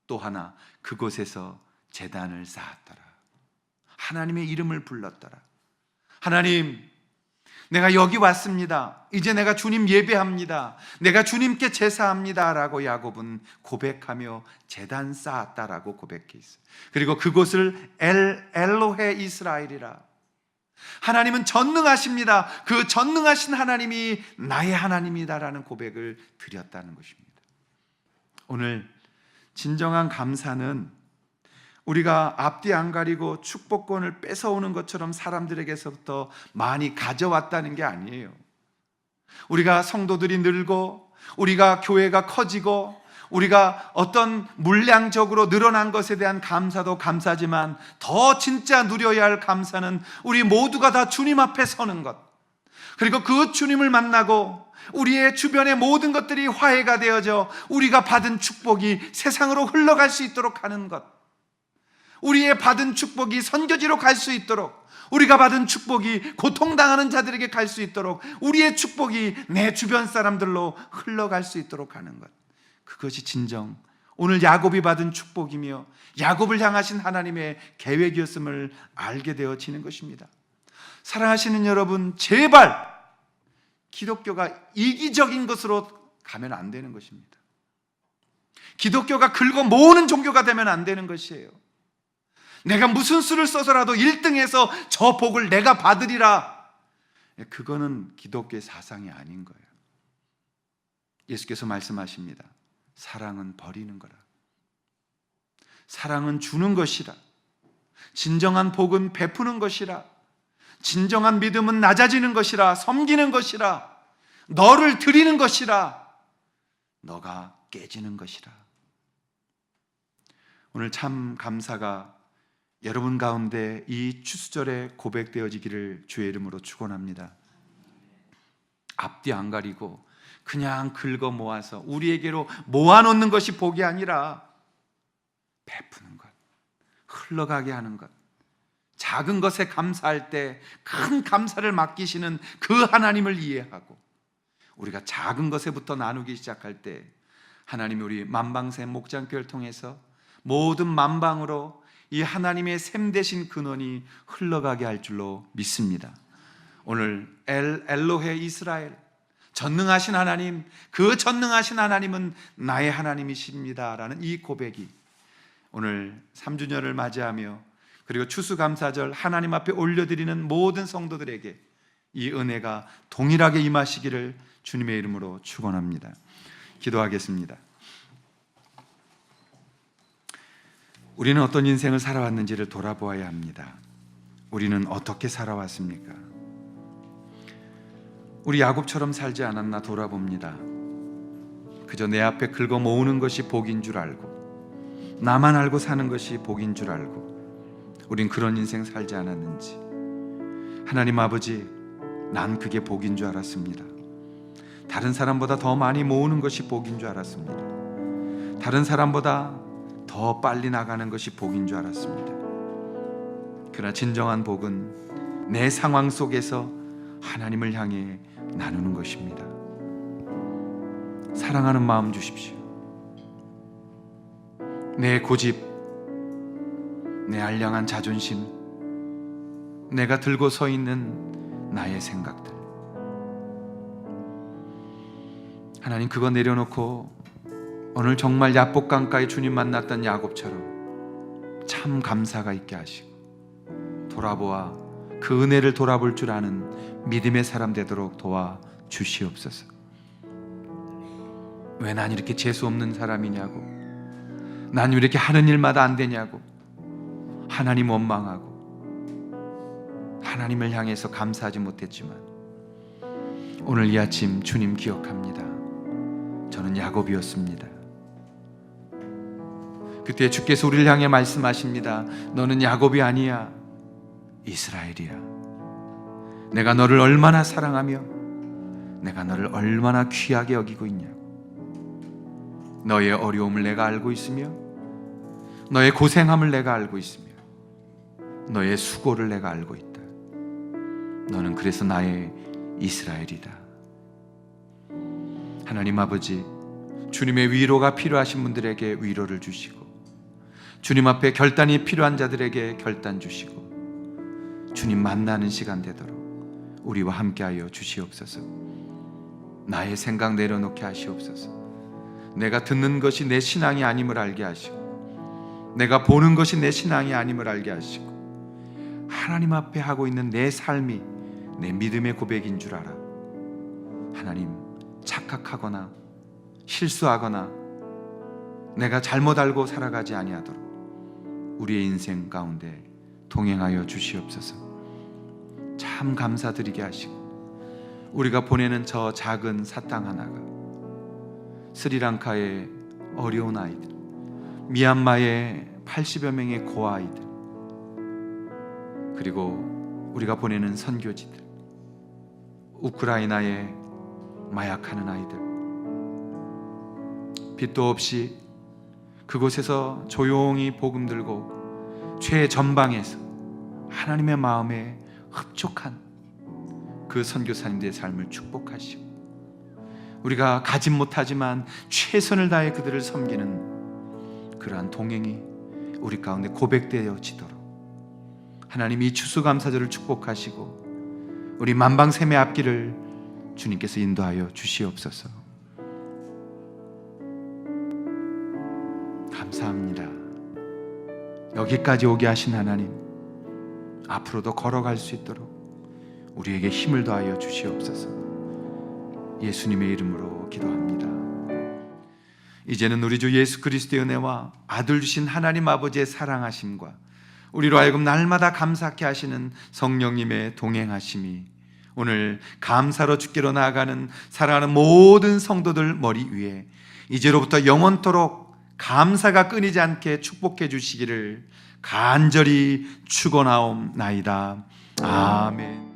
Speaker 1: 또 하나 그곳에서 제단을 쌓았더라. 하나님의 이름을 불렀더라. 하나님, 내가 여기 왔습니다. 이제 내가 주님 예배합니다. 내가 주님께 제사합니다 라고 야곱은 고백하며 제단 쌓았다라고 고백해 있어요. 그리고 그곳을 엘로헤 이스라엘이라, 하나님은 전능하십니다. 그 전능하신 하나님이 나의 하나님이다라는 고백을 드렸다는 것입니다. 오늘 진정한 감사는 우리가 앞뒤 안 가리고 축복권을 뺏어오는 것처럼 사람들에게서부터 많이 가져왔다는 게 아니에요. 우리가 성도들이 늘고 우리가 교회가 커지고 우리가 어떤 물량적으로 늘어난 것에 대한 감사도 감사지만 더 진짜 누려야 할 감사는 우리 모두가 다 주님 앞에 서는 것, 그리고 그 주님을 만나고 우리의 주변의 모든 것들이 화해가 되어져 우리가 받은 축복이 세상으로 흘러갈 수 있도록 하는 것, 우리의 받은 축복이 선교지로 갈 수 있도록, 우리가 받은 축복이 고통당하는 자들에게 갈 수 있도록, 우리의 축복이 내 주변 사람들로 흘러갈 수 있도록 하는 것, 그것이 진정 오늘 야곱이 받은 축복이며 야곱을 향하신 하나님의 계획이었음을 알게 되어지는 것입니다. 사랑하시는 여러분, 제발 기독교가 이기적인 것으로 가면 안 되는 것입니다. 기독교가 긁어 모으는 종교가 되면 안 되는 것이에요. 내가 무슨 수를 써서라도 1등해서 저 복을 내가 받으리라, 그거는 기독교의 사상이 아닌 거예요. 예수께서 말씀하십니다. 사랑은 버리는 거라. 사랑은 주는 것이라. 진정한 복은 베푸는 것이라. 진정한 믿음은 낮아지는 것이라. 섬기는 것이라. 너를 드리는 것이라. 너가 깨지는 것이라. 오늘 참 감사가 여러분 가운데 이 추수절에 고백되어지기를 주의 이름으로 축원합니다. 앞뒤 안 가리고 그냥 긁어 모아서 우리에게로 모아놓는 것이 복이 아니라 베푸는 것, 흘러가게 하는 것, 작은 것에 감사할 때 큰 감사를 맡기시는 그 하나님을 이해하고 우리가 작은 것에부터 나누기 시작할 때 하나님이 우리 만방샘 목장교회를 통해서 모든 만방으로 이 하나님의 샘 되신 근원이 흘러가게 할 줄로 믿습니다. 오늘 엘로헤 이스라엘, 전능하신 하나님, 그 전능하신 하나님은 나의 하나님이십니다 라는 이 고백이 오늘 3주년을 맞이하며 그리고 추수감사절 하나님 앞에 올려드리는 모든 성도들에게 이 은혜가 동일하게 임하시기를 주님의 이름으로 축원합니다. 기도하겠습니다. 우리는 어떤 인생을 살아왔는지를 돌아보아야 합니다. 우리는 어떻게 살아왔습니까? 우리 야곱처럼 살지 않았나 돌아봅니다. 그저 내 앞에 긁어 모으는 것이 복인 줄 알고, 나만 알고 사는 것이 복인 줄 알고 우린 그런 인생 살지 않았는지. 하나님 아버지, 난 그게 복인 줄 알았습니다. 다른 사람보다 더 많이 모으는 것이 복인 줄 알았습니다. 다른 사람보다 더 빨리 나가는 것이 복인 줄 알았습니다. 그러나 진정한 복은 내 상황 속에서 하나님을 향해 나누는 것입니다. 사랑하는 마음 주십시오. 내 고집, 내 알량한 자존심, 내가 들고 서 있는 나의 생각들, 하나님 그거 내려놓고 오늘 정말 야복강가에 주님 만났던 야곱처럼 참 감사가 있게 하시고 돌아보아 그 은혜를 돌아볼 줄 아는 믿음의 사람 되도록 도와주시옵소서. 왜 난 이렇게 재수 없는 사람이냐고, 난 왜 이렇게 하는 일마다 안 되냐고 하나님 원망하고 하나님을 향해서 감사하지 못했지만 오늘 이 아침 주님 기억합니다. 저는 야곱이었습니다. 그때 주께서 우리를 향해 말씀하십니다. 너는 야곱이 아니야, 이스라엘이야. 내가 너를 얼마나 사랑하며 내가 너를 얼마나 귀하게 여기고 있냐. 너의 어려움을 내가 알고 있으며 너의 고생함을 내가 알고 있으며 너의 수고를 내가 알고 있다. 너는 그래서 나의 이스라엘이다. 하나님 아버지, 주님의 위로가 필요하신 분들에게 위로를 주시고 주님 앞에 결단이 필요한 자들에게 결단 주시고 주님 만나는 시간 되도록 우리와 함께하여 주시옵소서. 나의 생각 내려놓게 하시옵소서. 내가 듣는 것이 내 신앙이 아님을 알게 하시고 내가 보는 것이 내 신앙이 아님을 알게 하시고 하나님 앞에 하고 있는 내 삶이 내 믿음의 고백인 줄 알아. 하나님, 착각하거나 실수하거나 내가 잘못 알고 살아가지 아니하도록 우리의 인생 가운데 동행하여 주시옵소서. 참 감사드리게 하시고 우리가 보내는 저 작은 사탕 하나가 스리랑카의 어려운 아이들, 미얀마의 80여 명의 고아이들, 그리고 우리가 보내는 선교지들, 우크라이나의 마약하는 아이들, 빛도 없이 그곳에서 조용히 복음 들고 최전방에서 하나님의 마음에 흡족한 그 선교사님들의 삶을 축복하시고, 우리가 가진 못하지만 최선을 다해 그들을 섬기는 그러한 동행이 우리 가운데 고백되어지도록 하나님 이 추수감사절을 축복하시고 우리 만방샘의 앞길을 주님께서 인도하여 주시옵소서. 감사합니다. 여기까지 오게 하신 하나님, 앞으로도 걸어갈 수 있도록 우리에게 힘을 더하여 주시옵소서. 예수님의 이름으로 기도합니다. 이제는 우리 주 예수 그리스도의 은혜와 아들 주신 하나님 아버지의 사랑하심과 우리로 하여금 날마다 감사케 하시는 성령님의 동행하심이 오늘 감사로 주께로 나아가는 사랑하는 모든 성도들 머리 위에 이제로부터 영원토록 감사가 끊이지 않게 축복해 주시기를 간절히 축원하옵나이다. 아멘.